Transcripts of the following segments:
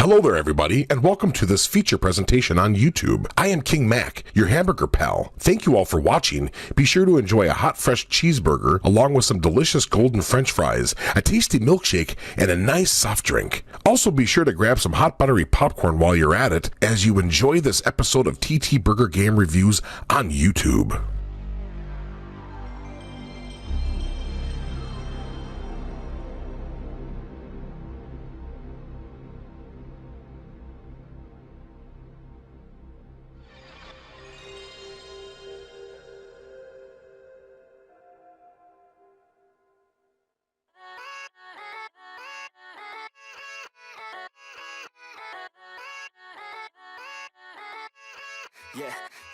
Hello there everybody, and welcome to this feature presentation on YouTube. I am King Mac, your hamburger pal. Thank you all for watching. Be sure to enjoy a hot fresh cheeseburger along with some delicious golden french fries, a tasty milkshake, and a nice soft drink. Also be sure to grab some hot buttery popcorn while you're at it as you enjoy this episode of TTBurger Game Reviews on YouTube.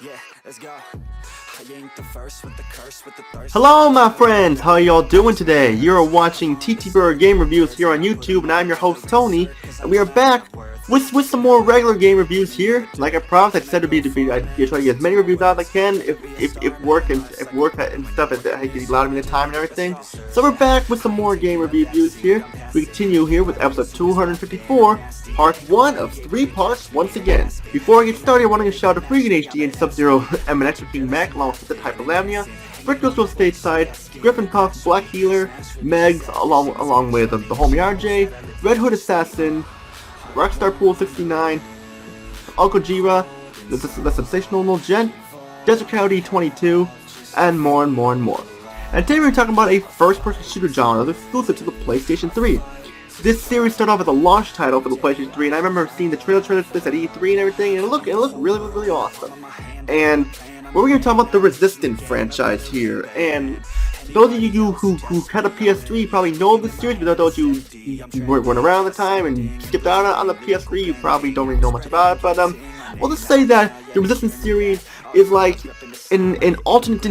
Yeah, let's go. I ain't the first with the curse with the thirst. Hello my friends, how y'all doing today? You're watching TTBurger Game Reviews here on YouTube, and I'm your host Tony, and we are back with some more regular game reviews here. Like I promised, I said I'd try to get as many reviews out as I can if work and stuff allowed me the time and everything. So we're back with some more game reviews here. We continue here with episode 254, part 1 of 3 parts once again. Before I get started, I want to give a shout out to Freakin' HD and Sub-Zero MNX for King Mac, along with the Hyperlamnia, Brickos to Stateside, Griffin Puff, Black Healer, Megs, along with the homie RJ, Red Hood Assassin, Rockstar Pool 69, Uncle Jira, the Sensational Little Gent, Desert Coyote 22, and more and more and more. And today we're talking about a first-person shooter genre that's exclusive to the PlayStation 3. This series started off as a launch title for the PlayStation 3, and I remember seeing the trailer for this at E3 and everything, and it looked really awesome. And we're going to talk about the Resistance franchise here, and those of you who had a PS3 probably know of this series, but those of you who weren't around at the time and skipped out on the PS3, you probably don't really know much about it. But we'll just say that the Resistance series is like an alternate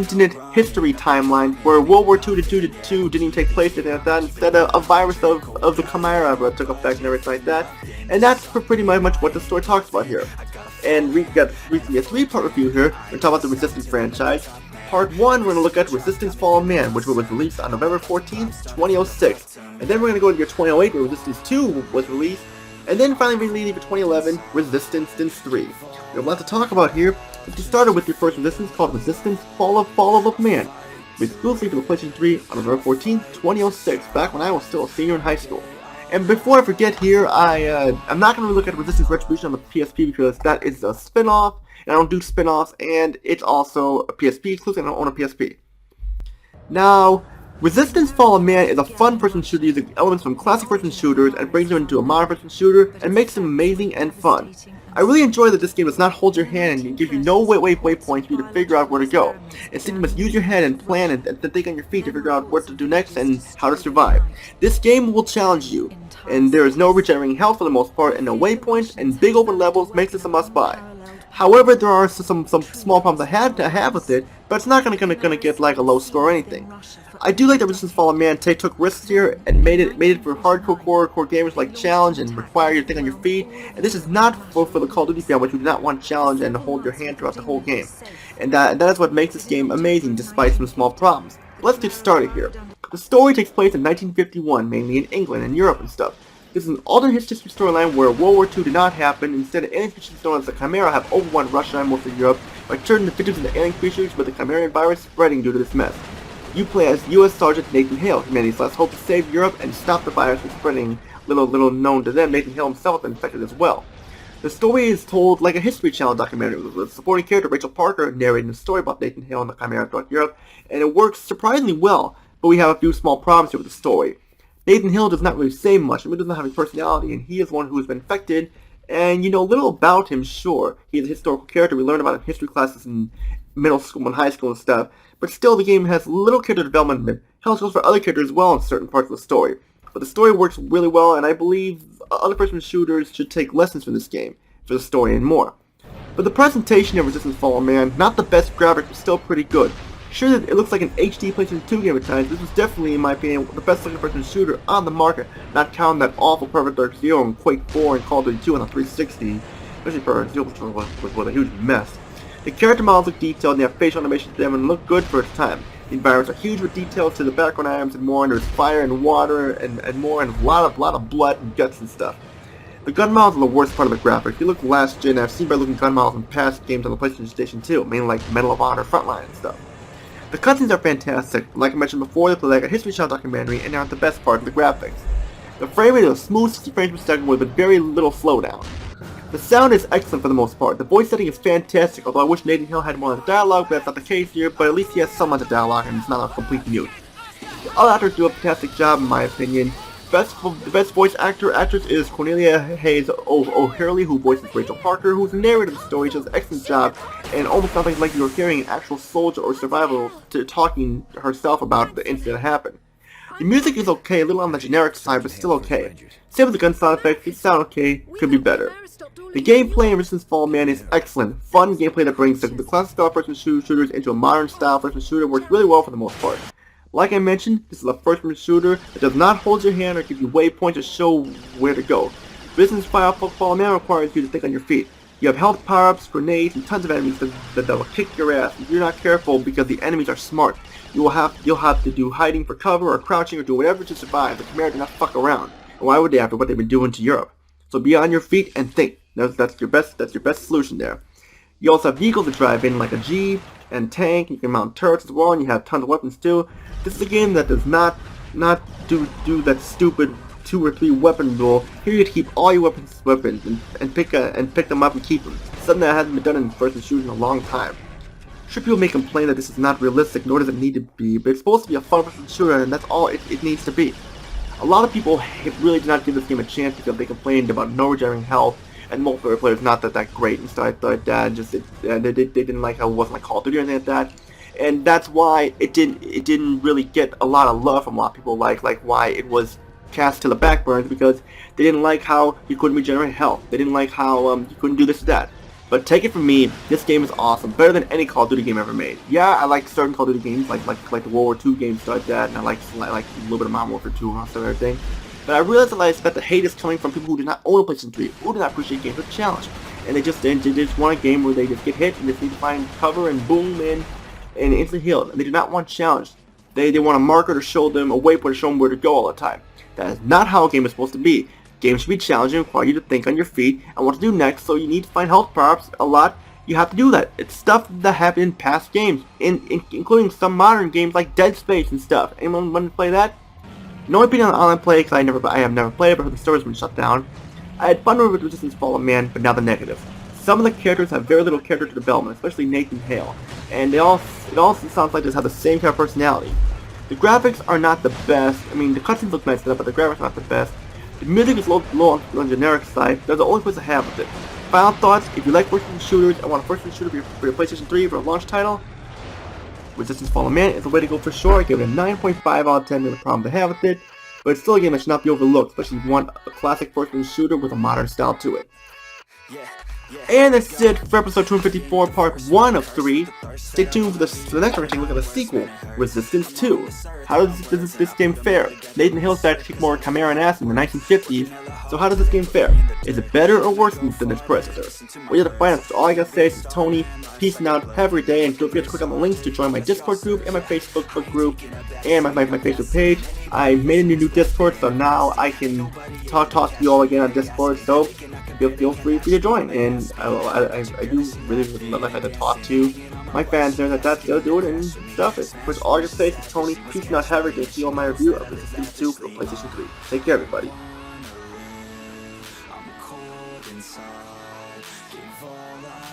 history timeline where World War II didn't take place at that. Instead, a virus of the Chimera took effect and everything like that. And that's pretty much what the story talks about here. And we got recently a 3-part review here. We're talking about the Resistance franchise. Part 1, we're going to look at Resistance Fall of Man, which was released on November 14th, 2006. And then we're going to go to year 2008, where Resistance 2 was released. And then finally we leave for 2011, Resistance 3. We have a lot to talk about here. We started with your first Resistance called Resistance Fall of Man. It was exclusively for the PlayStation 3 on November 14th, 2006, back when I was still a senior in high school. And before I forget here, I'm not going to look at Resistance Retribution on the PSP because that is a spin-off. And I don't do spin-offs, and it's also a PSP exclusive, and I don't own a PSP. Now, Resistance Fall of Man is a fun person shooter using elements from classic person shooters and brings them into a modern person shooter and makes them amazing and fun. I really enjoy that this game does not hold your hand and give you no waypoints for you to figure out where to go. Instead, you must use your head and plan and think on your feet to figure out what to do next and how to survive. This game will challenge you, and there is no regenerating health for the most part, and no waypoints, and big open levels makes this a must-buy. However, there are some small problems I had to have with it, but it's not gonna get like a low score or anything. I do like that Resistance Fall of Man took risks here and made it for hardcore core gamers like challenge and require you to think on your feet. And this is not for the Call of Duty fan, which you do not want challenge and hold your hand throughout the whole game. And that is what makes this game amazing, despite some small problems. Let's get started here. The story takes place in 1951, mainly in England and Europe and stuff. This is an alternate history storyline where World War II did not happen. Instead, alien creatures known as the Chimera have overrun Russia and most of Europe by turning the victims into alien creatures, with the Chimerian virus spreading due to this mess. You play as U.S. Sergeant Nathan Hale, humanity's last hope to save Europe and stop the virus from spreading. Little known to them, Nathan Hale himself has been infected as well. The story is told like a History Channel documentary, with a supporting character Rachel Parker narrating the story about Nathan Hale and the Chimera throughout Europe, and it works surprisingly well, but we have a few small problems here with the story. Nathan Hale does not really say much, and he doesn't have a personality, and he is one who has been infected, and you know little about him, sure. He is a historical character we learn about in history classes in middle school and high school and stuff, but still the game has little character development. Hell goes for other characters as well in certain parts of the story. But the story works really well, and I believe other person shooters should take lessons from this game, for the story and more. But the presentation of Resistance Fall of Man, not the best graphics, but still pretty good. Sure that it looks like an HD PlayStation 2 game at times, this was definitely, in my opinion, the best looking person shooter on the market, not counting that awful Perfect Dark Zero and Quake 4 and Call of Duty 2 on the 360, especially Perfect Zero was a huge mess. The character models look detailed and they have facial animation to them and look good for its time. The environments are huge with details to the background items and more, and there's fire and water and more, and a lot of blood and guts and stuff. The gun models are the worst part of the graphics. If you look last gen, I've seen better looking gun models in past games on the PlayStation 2, mainly like Medal of Honor, Frontline, and stuff. The cutscenes are fantastic. Like I mentioned before, they play like a History Channel documentary and aren't the best part of the graphics. The frame rate is a smooth 60 frames per second with very little slowdown. The sound is excellent for the most part. The voice setting is fantastic, although I wish Nathan Hale had more of the dialogue, but that's not the case here, but at least he has some of the dialogue and it's not a complete mute. The other actors do a fantastic job in my opinion. The best voice actress is Cornelia Hayes O'Hurley, who voices Rachel Parker, who's the narrator of the story. She does an excellent job, and almost sounds like you're hearing an actual soldier or survivor talking herself about the incident that happened. The music is okay, a little on the generic side, but still okay. Same with the gun sound effects, they sound okay, could be better. The gameplay in Resistance Fall Man is excellent. Fun gameplay that brings the classic style first-person shooters into a modern style first-person shooter works really well for the most part. Like I mentioned, this is a first-person shooter that does not hold your hand or give you waypoints to show where to go. Resistance Fall Man requires you to think on your feet. You have health power-ups, grenades, and tons of enemies that will kick your ass if you're not careful because the enemies are smart. You'll have to do hiding for cover or crouching or do whatever to survive. The Khmer do not fuck around. And why would they after what they've been doing to Europe? So be on your feet and think. That's your best solution there. You also have vehicles to drive in like a Jeep and tank. You can mount turrets as well, and you have tons of weapons too. This is a game that does not do that stupid 2 or 3 weapon rule. Here you keep all your weapons and pick them up and keep them. Something that hasn't been done in first-person shooters in a long time. Sure, people may complain that this is not realistic, nor does it need to be, but it's supposed to be a fun-person shooter, and that's all it needs to be. A lot of people really did not give this game a chance because they complained about no regenerating health, and multiplayer player is not that great, and stuff like that. They didn't like how it wasn't like Call of Duty or anything like that, and that's why it didn't really get a lot of love from a lot of people. Like why it was cast to the back burners because they didn't like how you couldn't regenerate health. They didn't like how you couldn't do this or that. But take it from me, this game is awesome, better than any Call of Duty game ever made. Yeah, I like certain Call of Duty games, like the World War II games, stuff like that, and I like a little bit of Modern Warfare 2 and everything. But I realized that the hate is coming from people who did not own a PlayStation 3, who do not appreciate games with challenge, and they just want a game where they just get hit and just need to find cover and boom and instantly heal. And they do not want challenge. They want a marker to show them, a waypoint to show them where to go all the time. That is not how a game is supposed to be. Games should be challenging, require you to think on your feet and what to do next, so you need to find health power-ups a lot. You have to do that. It's stuff that happened in past games, including some modern games like Dead Space and stuff. Anyone want to play that? No opinion on online play, because I have never played it, but the story's been shut down. I had fun with Resistance Fall Man, but now the negative. Some of the characters have very little character development, especially Nathan Hale, and it also sounds like they have the same kind of personality. The graphics are not the best. I mean, the cutscenes look nice enough, but the graphics are not the best. The music is low on the generic side. That's the only place I have with it. Final thoughts: if you like first-person shooters and want a first-person shooter for your PlayStation 3 for a launch title, Resistance Fall Man is the way to go for sure. I give it a 9.5 out of 10. There's a problem to have with it, but it's still a game that should not be overlooked, especially if you want a classic first-person shooter with a modern style to it. And that's it for episode 254, part 1 of 3. Stay tuned for the next one. We're taking a look at the sequel, Resistance 2. How does this game fare? Nathan Hale started to kick more Khmer ass in the 1950s, so how does this game fare? Is it better or worse than its predecessor? Well, you have to find out. So all I gotta say is Tony, peace out, have a great day, and don't forget to click on the links to join my Discord group and my Facebook group and my Facebook page. I made a new Discord, so now I can talk to you all again on Discord, so feel free to join. And I do really like to talk to my fans there that's gonna do it and stuff. Which all I can say is Tony, peace out, have a great day. See you on my review of Resistance 2 for PlayStation 3. Take care, everybody. I'm cold inside, give all I